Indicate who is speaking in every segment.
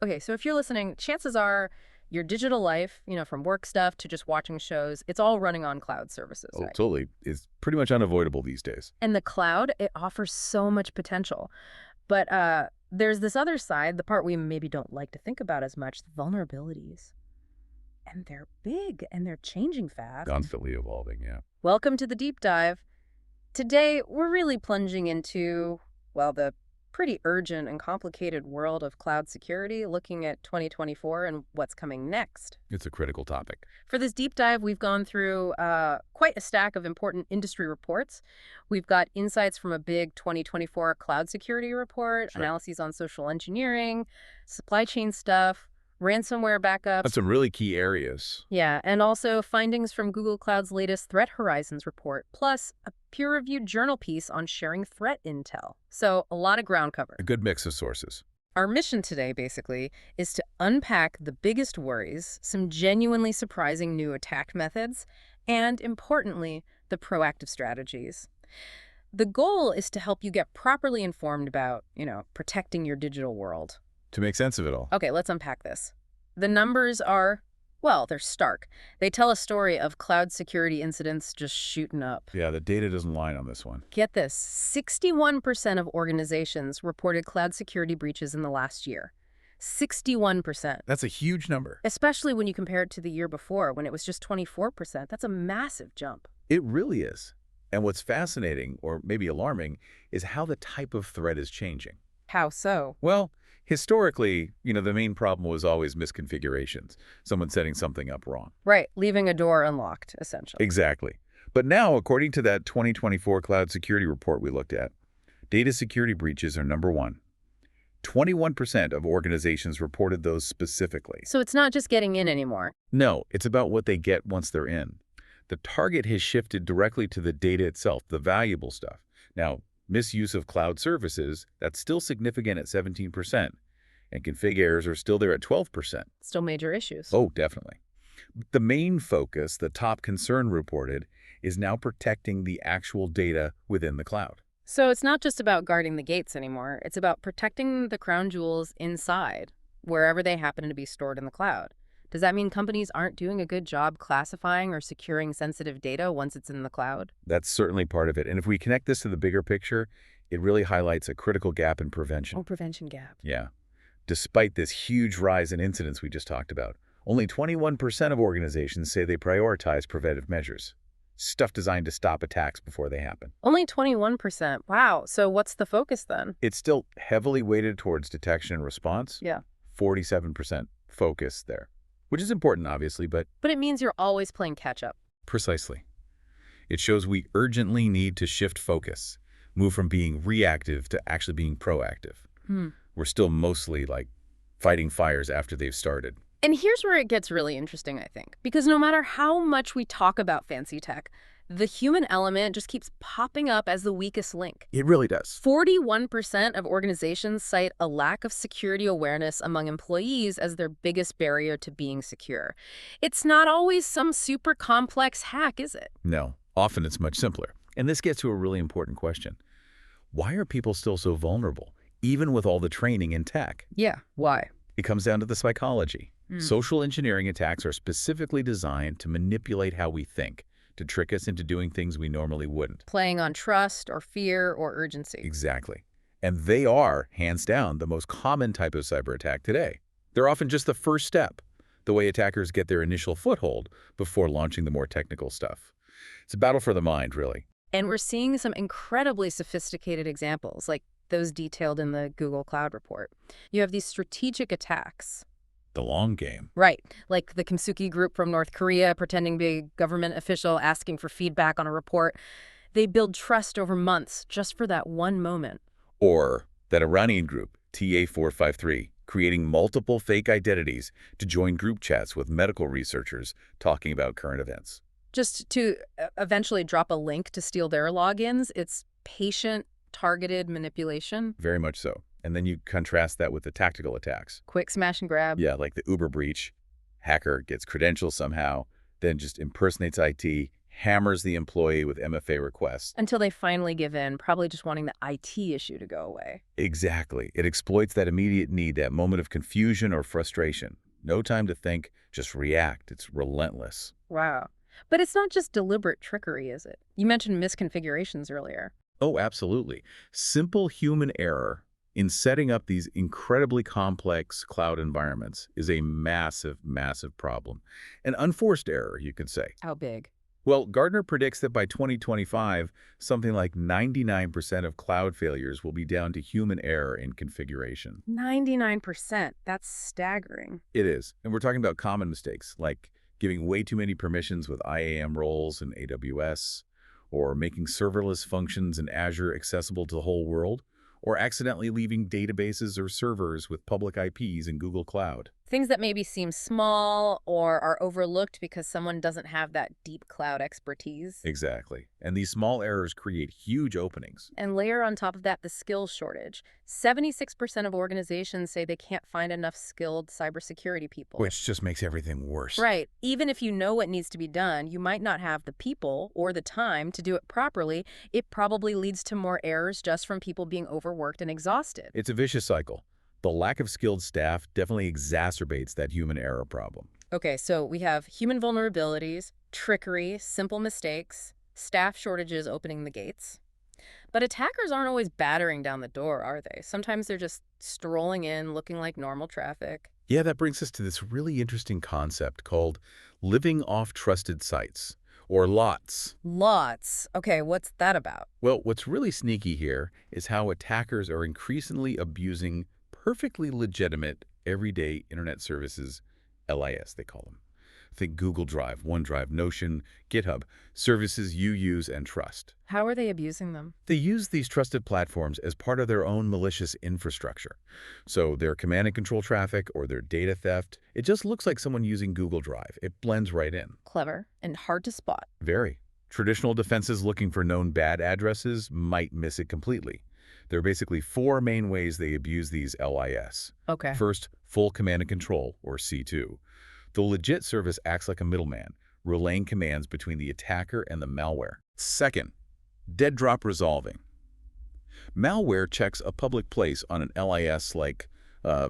Speaker 1: Okay, so if you're listening, chances are your digital life, from work stuff to just watching shows, it's all running on cloud services,
Speaker 2: Oh,
Speaker 1: right?
Speaker 2: totally. It's pretty much unavoidable these days.
Speaker 1: And the cloud, it offers so much potential. But there's this other side, the part we maybe don't like to think about as much, the vulnerabilities. And they're big and they're changing fast.
Speaker 2: Constantly evolving, yeah.
Speaker 1: Welcome to the deep dive. Today, we're really plunging into, well, the pretty urgent and complicated world of cloud security, looking at 2024 and what's coming next.
Speaker 2: It's a critical topic.
Speaker 1: For this deep dive, we've gone through quite a stack of important industry reports. We've got insights from a big 2024 cloud security report,
Speaker 2: Sure.
Speaker 1: analyses on social engineering, supply chain stuff, ransomware
Speaker 2: That's
Speaker 1: backups.
Speaker 2: some really key areas.
Speaker 1: Yeah, and also findings from Google Cloud's latest Threat Horizons report, plus a peer-reviewed journal piece on sharing threat intel. So a lot of ground covered.
Speaker 2: A good mix of sources.
Speaker 1: Our mission today, basically, is to unpack the biggest worries, some genuinely surprising new attack methods, and, importantly, the proactive strategies. The goal is to help you get properly informed about, protecting your digital world.
Speaker 2: To make sense of it all.
Speaker 1: Okay, let's unpack this. The numbers are, well, they're stark. They tell a story of cloud security incidents just shooting up.
Speaker 2: Yeah, the data doesn't lie on this one.
Speaker 1: Get this, 61% of organizations reported cloud security breaches in the last year. 61%.
Speaker 2: That's a huge number.
Speaker 1: Especially when you compare it to the year before, when it was just 24%. That's a massive jump.
Speaker 2: It really is. And what's fascinating, or maybe alarming, is how the type of threat is changing.
Speaker 1: How so?
Speaker 2: Well, historically, the main problem was always misconfigurations, someone setting something up wrong.
Speaker 1: Right, leaving a door unlocked, essentially.
Speaker 2: Exactly. But now, according to that 2024 cloud security report we looked at, data security breaches are number one. 21% of organizations reported those specifically.
Speaker 1: So it's not just getting in anymore.
Speaker 2: No, it's about what they get once they're in. The target has shifted directly to the data itself, the valuable stuff. Now, misuse of cloud services, that's still significant at 17%, and config errors are still there at 12%.
Speaker 1: Still major issues.
Speaker 2: Oh, definitely. The main focus, the top concern reported, is now protecting the actual data within the cloud.
Speaker 1: So it's not just about guarding the gates anymore. It's about protecting the crown jewels inside, wherever they happen to be stored in the cloud. Does that mean companies aren't doing a good job classifying or securing sensitive data once it's in the cloud?
Speaker 2: That's certainly part of it. And if we connect this to the bigger picture, it really highlights a critical gap in prevention.
Speaker 1: Oh, prevention gap.
Speaker 2: Yeah. Despite this huge rise in incidents we just talked about, only 21% of organizations say they prioritize preventive measures. Stuff designed to stop attacks before they happen.
Speaker 1: Only 21%. Wow. So what's the focus then?
Speaker 2: It's still heavily weighted towards detection and response.
Speaker 1: Yeah.
Speaker 2: 47% focus there, which is important, obviously, but
Speaker 1: But it means you're always playing catch up.
Speaker 2: precisely. It shows we urgently need to shift focus, move from being reactive to actually being proactive. We're still mostly like fighting fires after they've started.
Speaker 1: And here's where it gets really interesting, I think. Because no matter how much we talk about fancy tech, the human element just keeps popping up as the weakest link.
Speaker 2: It really does.
Speaker 1: 41% of organizations cite a lack of security awareness among employees as their biggest barrier to being secure. It's not always some super complex hack, is it?
Speaker 2: No, often it's much simpler. And this gets to a really important question. Why are people still so vulnerable, even with all the training in tech?
Speaker 1: Yeah, why?
Speaker 2: It comes down to the psychology. Social engineering attacks are specifically designed to manipulate how we think, to trick us into doing things we normally wouldn't.
Speaker 1: Playing on trust or fear or urgency.
Speaker 2: Exactly. And they are, hands down, the most common type of cyber attack today. They're often just the first step, the way attackers get their initial foothold before launching the more technical stuff. It's a battle for the mind, really.
Speaker 1: And we're seeing some incredibly sophisticated examples, like those detailed in the Google Cloud report. You have these strategic attacks.
Speaker 2: The long game.
Speaker 1: Right, like the Kimsuki group from North Korea pretending to be a government official asking for feedback on a report. They build trust over months just for that one moment.
Speaker 2: Or that Iranian group, TA453, creating multiple fake identities to join group chats with medical researchers talking about current events.
Speaker 1: Just to eventually drop a link to steal their logins. It's patient, targeted manipulation.
Speaker 2: Very much so. And then you contrast that with the tactical attacks.
Speaker 1: Quick smash and grab.
Speaker 2: Yeah, like the Uber breach. Hacker gets credentials somehow, then just impersonates IT, hammers the employee with MFA requests.
Speaker 1: Until they finally give in, probably just wanting the IT issue to go away.
Speaker 2: Exactly. It exploits that immediate need, that moment of confusion or frustration. No time to think, just react. It's relentless.
Speaker 1: Wow. But it's not just deliberate trickery, is it? You mentioned misconfigurations earlier.
Speaker 2: Oh, absolutely. Simple human error in setting up these incredibly complex cloud environments is a massive, massive problem. An unforced error, you could say.
Speaker 1: How big?
Speaker 2: Well, Gartner predicts that by 2025, something like 99% of cloud failures will be down to human error in configuration.
Speaker 1: 99%. That's staggering.
Speaker 2: It is. And we're talking about common mistakes, like giving way too many permissions with IAM roles in AWS, or making serverless functions in Azure accessible to the whole world, or accidentally leaving databases or servers with public IPs in Google Cloud.
Speaker 1: Things that maybe seem small or are overlooked because someone doesn't have that deep cloud expertise.
Speaker 2: Exactly. And these small errors create huge openings.
Speaker 1: And layer on top of that the skills shortage. 76% of organizations say they can't find enough skilled cybersecurity people.
Speaker 2: Which just makes everything worse.
Speaker 1: Right. Even if you know what needs to be done, you might not have the people or the time to do it properly. It probably leads to more errors just from people being overworked and exhausted.
Speaker 2: It's a vicious cycle. The lack of skilled staff definitely exacerbates that human error problem.
Speaker 1: Okay, so we have human vulnerabilities, trickery, simple mistakes, staff shortages opening the gates. But attackers aren't always battering down the door, are they? Sometimes they're just strolling in, looking like normal traffic.
Speaker 2: Yeah, that brings us to this really interesting concept called living off trusted sites, or LOTS.
Speaker 1: Lots. Okay, what's that about?
Speaker 2: Well, what's really sneaky here is how attackers are increasingly abusing perfectly legitimate, everyday internet services, LIS they call them. Think Google Drive, OneDrive, Notion, GitHub, services you use and trust.
Speaker 1: How are they abusing them?
Speaker 2: They use these trusted platforms as part of their own malicious infrastructure. So their command and control traffic or their data theft, it just looks like someone using Google Drive. It blends right in.
Speaker 1: Clever and hard to spot.
Speaker 2: Very. Traditional defenses looking for known bad addresses might miss it completely. There are basically four main ways they abuse these LIS.
Speaker 1: Okay.
Speaker 2: First, full command and control, or C2. The legit service acts like a middleman, relaying commands between the attacker and the malware. Second, dead drop resolving. Malware checks a public place on an LIS like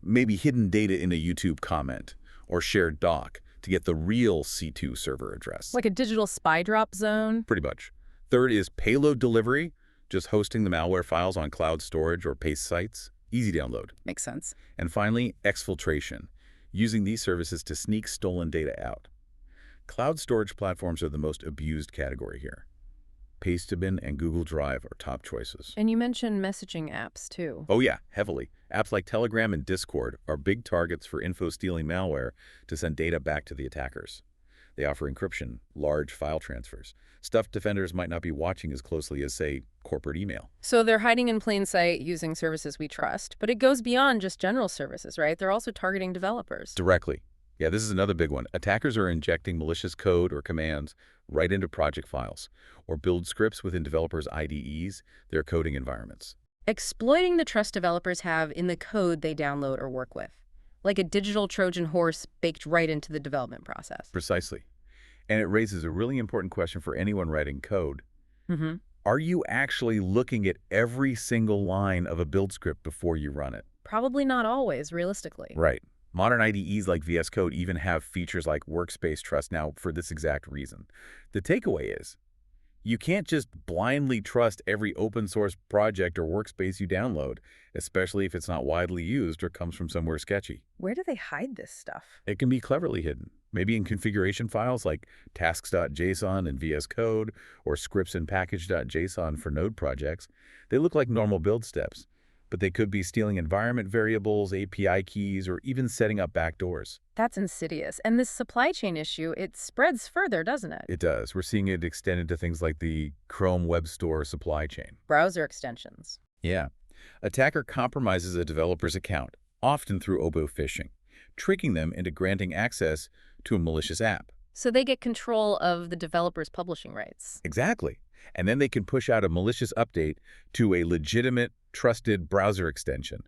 Speaker 2: maybe hidden data in a YouTube comment or shared doc to get the real C2 server address.
Speaker 1: Like a digital spy drop zone?
Speaker 2: Pretty much. Third is payload delivery, just hosting the malware files on cloud storage or paste sites. Easy download.
Speaker 1: Makes sense.
Speaker 2: And finally, exfiltration, using these services to sneak stolen data out. Cloud storage platforms are the most abused category here. Pastebin and Google Drive are top choices.
Speaker 1: And you mentioned messaging apps, too.
Speaker 2: Oh yeah, heavily. Apps like Telegram and Discord are big targets for info-stealing malware to send data back to the attackers. They offer encryption, large file transfers, stuff defenders might not be watching as closely as, say, corporate email.
Speaker 1: So they're hiding in plain sight using services we trust, but it goes beyond just general services, right? They're also targeting developers.
Speaker 2: Directly. Yeah, this is another big one. Attackers are injecting malicious code or commands right into project files, or build scripts within developers' IDEs, their coding environments.
Speaker 1: Exploiting the trust developers have in the code they download or work with, like a digital Trojan horse baked right into the development process.
Speaker 2: Precisely. And it raises a really important question for anyone writing code.
Speaker 1: Mm-hmm.
Speaker 2: Are you actually looking at every single line of a build script before you run it?
Speaker 1: Probably not always, realistically.
Speaker 2: Right. Modern IDEs like VS Code even have features like workspace trust now for this exact reason. The takeaway is, you can't just blindly trust every open source project or workspace you download, especially if it's not widely used or comes from somewhere sketchy.
Speaker 1: Where do they hide this stuff?
Speaker 2: It can be cleverly hidden, maybe in configuration files like tasks.json in VS Code or scripts in package.json for Node projects. They look like normal build steps, but they could be stealing environment variables, API keys, or even setting up backdoors.
Speaker 1: That's insidious. And this supply chain issue, it spreads further, doesn't it?
Speaker 2: It does. We're seeing it extended to things like the Chrome Web Store supply chain.
Speaker 1: Browser extensions.
Speaker 2: Yeah. Attacker compromises a developer's account, often through oboe phishing, tricking them into granting access to a malicious app.
Speaker 1: So they get control of the developer's publishing rights.
Speaker 2: Exactly. And then they can push out a malicious update to a legitimate, trusted browser extension.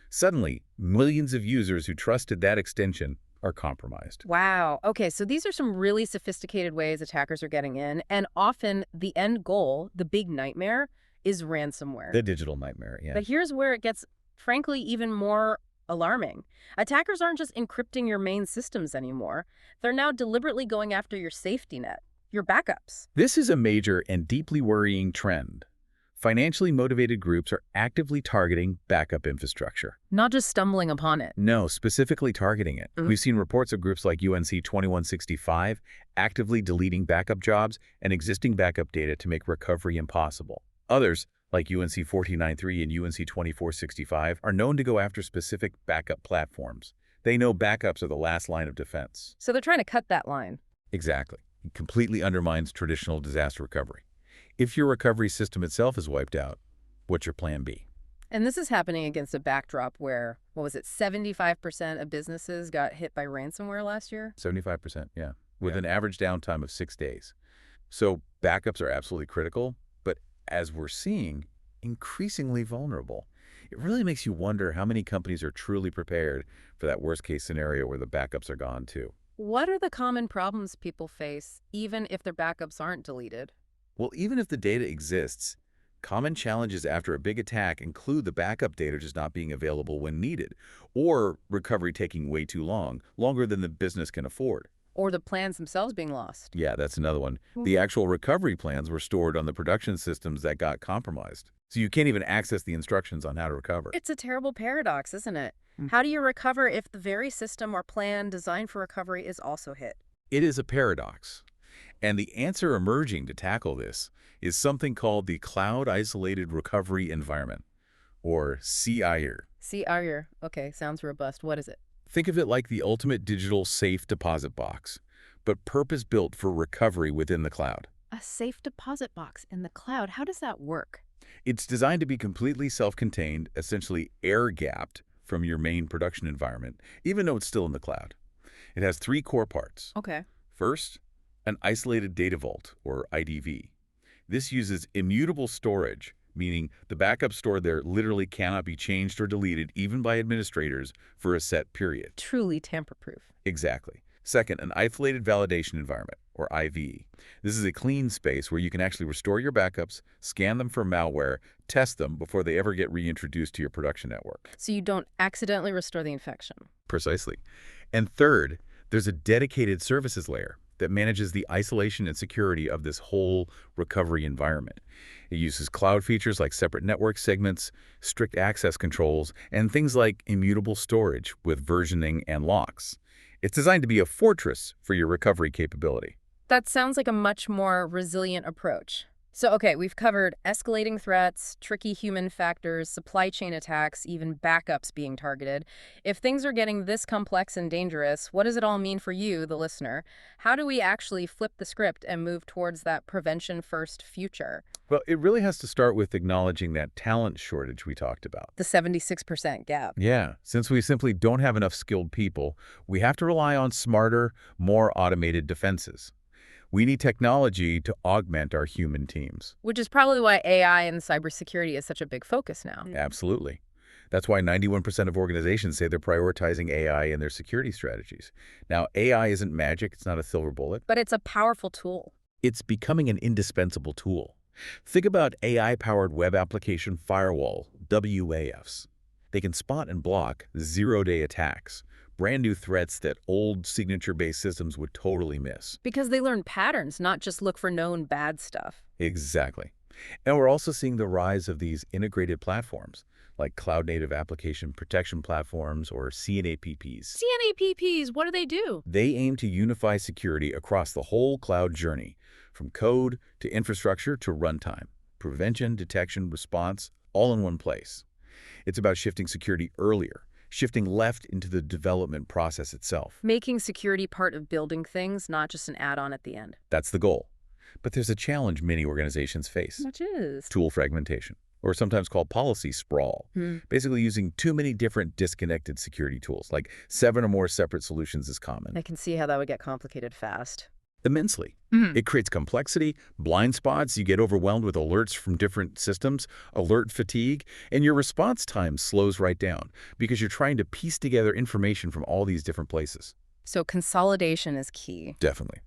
Speaker 2: Suddenly, millions of users who trusted that extension are compromised.
Speaker 1: Wow. Okay, so these are some really sophisticated ways attackers are getting in, and often the end goal, the big nightmare, is ransomware.
Speaker 2: The digital nightmare, yeah.
Speaker 1: But here's where it gets, frankly, even more alarming. Attackers aren't just encrypting your main systems anymore. They're now deliberately going after your safety net, your backups.
Speaker 2: This is a major and deeply worrying trend. Financially motivated groups are actively targeting backup infrastructure.
Speaker 1: Not just stumbling upon it.
Speaker 2: No, specifically targeting it.
Speaker 1: Mhm.
Speaker 2: We've seen reports of groups like UNC 2165 actively deleting backup jobs and existing backup data to make recovery impossible. Others, like UNC 1493 and UNC 2465, are known to go after specific backup platforms. They know backups are the last line of defense.
Speaker 1: So they're trying to cut that line.
Speaker 2: Exactly. It completely undermines traditional disaster recovery. If your recovery system itself is wiped out, what's your plan B?
Speaker 1: And this is happening against a backdrop where, what was it, 75% of businesses got hit by ransomware last year?
Speaker 2: 75%, yeah, with an average downtime of 6 days. So backups are absolutely critical, but as we're seeing, increasingly vulnerable. It really makes you wonder how many companies are truly prepared for that worst-case scenario where the backups are gone too.
Speaker 1: What are the common problems people face, even if their backups aren't deleted?
Speaker 2: Well, even if the data exists, common challenges after a big attack include the backup data just not being available when needed, or recovery taking way too long, longer than the business can afford.
Speaker 1: Or the plans themselves being lost?
Speaker 2: Yeah, that's another one. The actual recovery plans were stored on the production systems that got compromised. So you can't even access the instructions on how to recover.
Speaker 1: It's a terrible paradox, isn't it?
Speaker 2: Mm.
Speaker 1: How do you recover if the very system or plan designed for recovery is also hit?
Speaker 2: It is a paradox. And the answer emerging to tackle this is something called the Cloud Isolated Recovery Environment, or CIR.
Speaker 1: CIR. Okay, sounds robust. What is it?
Speaker 2: Think of it like the ultimate digital safe deposit box, but purpose-built for recovery within the cloud.
Speaker 1: A safe deposit box in the cloud. How does that work?
Speaker 2: It's designed to be completely self-contained, essentially air-gapped from your main production environment, even though it's still in the cloud. It has 3 core parts.
Speaker 1: Okay.
Speaker 2: First, an isolated data vault, or IDV. This uses immutable storage, meaning the backup stored there literally cannot be changed or deleted even by administrators for a set period.
Speaker 1: Truly tamper-proof.
Speaker 2: Exactly. Second, an isolated validation environment, or IVE. This is a clean space where you can actually restore your backups, scan them for malware, test them before they ever get reintroduced to your production network.
Speaker 1: So you don't accidentally restore the infection.
Speaker 2: Precisely. And third, there's a dedicated services layer that manages the isolation and security of this whole recovery environment. It uses cloud features like separate network segments, strict access controls, and things like immutable storage with versioning and locks. It's designed to be a fortress for your recovery capability.
Speaker 1: That sounds like a much more resilient approach. So, okay, we've covered escalating threats, tricky human factors, supply chain attacks, even backups being targeted. If things are getting this complex and dangerous, what does it all mean for you, the listener? How do we actually flip the script and move towards that prevention-first future?
Speaker 2: Well, it really has to start with acknowledging that talent shortage we talked about.
Speaker 1: The 76% gap.
Speaker 2: Yeah, since we simply don't have enough skilled people, we have to rely on smarter, more automated defenses. We need technology to augment our human teams.
Speaker 1: Which is probably why AI and cybersecurity is such a big focus now.
Speaker 2: Absolutely. That's why 91% of organizations say they're prioritizing AI in their security strategies. Now, AI isn't magic. It's not a silver bullet.
Speaker 1: But it's a powerful tool.
Speaker 2: It's becoming an indispensable tool. Think about AI-powered web application firewall, WAFs. They can spot and block zero-day attacks, brand new threats that old signature-based systems would totally miss.
Speaker 1: Because they learn patterns, not just look for known bad stuff.
Speaker 2: Exactly. And we're also seeing the rise of these integrated platforms, like cloud-native application protection platforms, or CNAPPs.
Speaker 1: CNAPPs, what do they do?
Speaker 2: They aim to unify security across the whole cloud journey, from code to infrastructure to runtime, prevention, detection, response, all in one place. It's about shifting security earlier, shifting left into the development process itself.
Speaker 1: Making security part of building things, not just an add-on at the end.
Speaker 2: That's the goal. But there's a challenge many organizations face.
Speaker 1: Which is?
Speaker 2: Tool fragmentation, or sometimes called policy sprawl. Basically using too many different disconnected security tools, like 7 or more separate solutions is common.
Speaker 1: I can see how that would get complicated fast.
Speaker 2: Immensely. It creates complexity, blind spots, you get overwhelmed with alerts from different systems, alert fatigue, and your response time slows right down because you're trying to piece together information from all these different places.
Speaker 1: So consolidation is key.
Speaker 2: Definitely.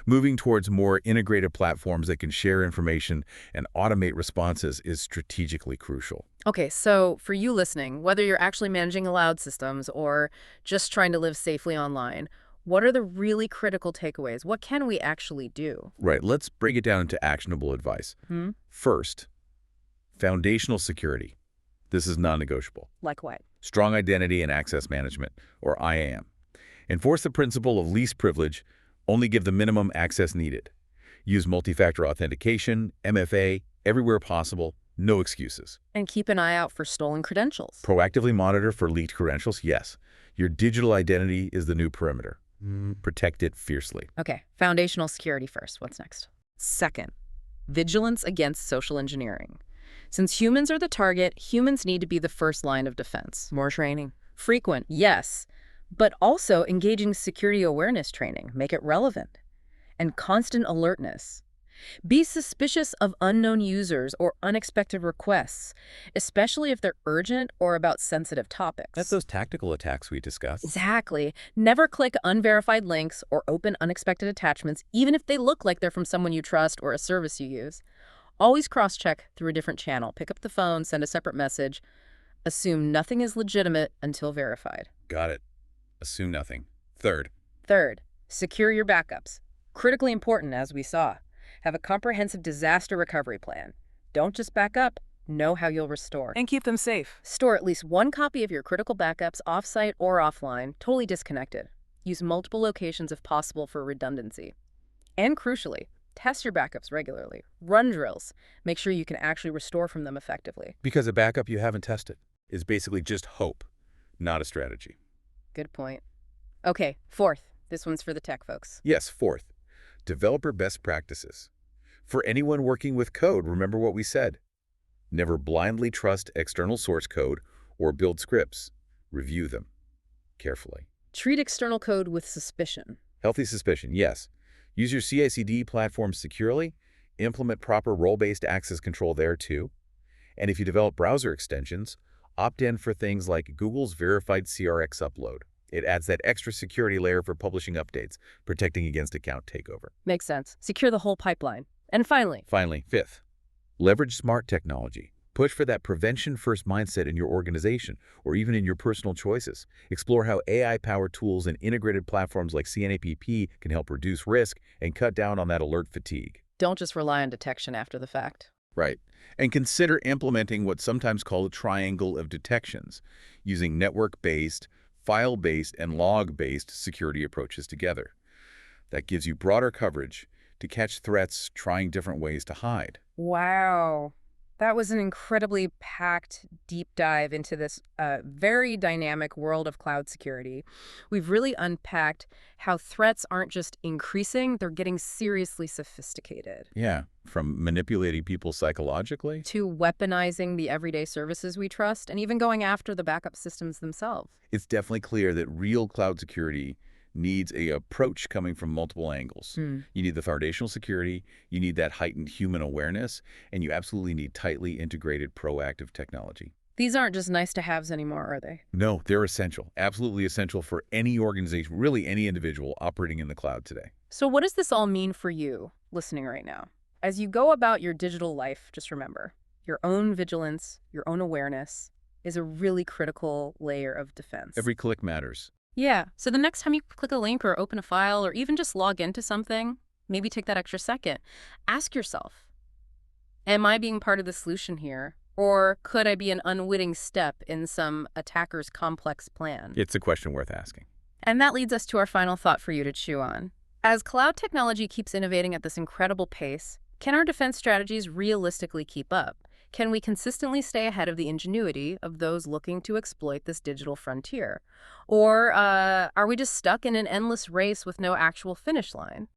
Speaker 2: Moving towards more integrated platforms that can share information and automate responses is strategically crucial.
Speaker 1: Okay, so for you listening, whether you're actually managing cloud systems or just trying to live safely online, what are the really critical takeaways? What can we actually do?
Speaker 2: Right, let's break it down into actionable advice.
Speaker 1: Hmm?
Speaker 2: First, foundational security. This is non-negotiable.
Speaker 1: Like what?
Speaker 2: Strong identity and access management, or IAM. Enforce the principle of least privilege, only give the minimum access needed. Use multi-factor authentication, MFA, everywhere possible, no excuses.
Speaker 1: And keep an eye out for stolen credentials.
Speaker 2: Proactively monitor for leaked credentials, yes. Your digital identity is the new perimeter. Protect it fiercely.
Speaker 1: Okay, foundational security first. What's next? Second, vigilance against social engineering. Since humans are the target, humans need to be the first line of defense. More training. Frequent, yes, but also engaging security awareness training. Make it relevant. And constant alertness. Be suspicious of unknown users or unexpected requests, especially if they're urgent or about sensitive topics.
Speaker 2: That's those tactical attacks we discussed.
Speaker 1: Exactly. Never click unverified links or open unexpected attachments, even if they look like they're from someone you trust or a service you use. Always cross-check through a different channel. Pick up the phone, send a separate message. Assume nothing is legitimate until verified.
Speaker 2: Got it. Assume nothing. Third,
Speaker 1: Secure your backups. Critically important, as we saw. Have a comprehensive disaster recovery plan. Don't just back up, know how you'll restore.
Speaker 3: And keep them safe.
Speaker 1: Store at least one copy of your critical backups off-site or offline, totally disconnected. Use multiple locations if possible for redundancy. And crucially, test your backups regularly. Run drills. Make sure you can actually restore from them effectively.
Speaker 2: because a backup you haven't tested is basically just hope, not a strategy.
Speaker 1: Good point. Okay, fourth. This one's for the tech folks.
Speaker 2: Yes, fourth, developer best practices. For anyone working with code, remember what we said. Never blindly trust external source code or build scripts. Review them carefully.
Speaker 1: Treat external code with suspicion.
Speaker 2: Healthy suspicion, yes. Use your CI/CD platform securely. Implement proper role-based access control there too. And if you develop browser extensions, opt in for things like Google's verified CRX upload. It adds that extra security layer for publishing updates, protecting against account takeover.
Speaker 1: Makes sense. Secure the whole pipeline. And finally,
Speaker 2: Finally, fifth, leverage smart technology. Push for that prevention-first mindset in your organization or even in your personal choices. Explore how AI-powered tools and integrated platforms like CNAPP can help reduce risk and cut down on that alert fatigue.
Speaker 1: don't just rely on detection after the fact.
Speaker 2: Right. And consider implementing what's sometimes called a triangle of detections, using network-based, file-based, and log-based security approaches together. That gives you broader coverage to catch threats trying different ways to hide.
Speaker 1: Wow. That was an incredibly packed deep dive into this very dynamic world of cloud security. We've really unpacked how threats aren't just increasing, they're getting seriously sophisticated.
Speaker 2: Yeah, from manipulating people psychologically.
Speaker 1: To weaponizing the everyday services we trust, and even going after the backup systems themselves.
Speaker 2: It's definitely clear that real cloud security needs a approach coming from multiple angles. You need the foundational security, you need that heightened human awareness, and you absolutely need tightly integrated proactive technology.
Speaker 1: These aren't just nice to haves anymore, are they?
Speaker 2: No, they're essential, absolutely essential for any organization, really any individual operating in the cloud today.
Speaker 1: So what does this all mean for you, listening right now? As you go about your digital life, just remember, your own vigilance, your own awareness is a really critical layer of defense.
Speaker 2: Every click matters.
Speaker 1: Yeah, so the next time you click a link or open a file or even just log into something, maybe take that extra second. Ask yourself, am I being part of the solution here? Or could I be an unwitting step in some attacker's complex plan?
Speaker 2: It's a question worth asking.
Speaker 1: And that leads us to our final thought for you to chew on. As cloud technology keeps innovating at this incredible pace, can our defense strategies realistically keep up? Can we consistently stay ahead of the ingenuity of those looking to exploit this digital frontier? Or are we just stuck in an endless race with no actual finish line?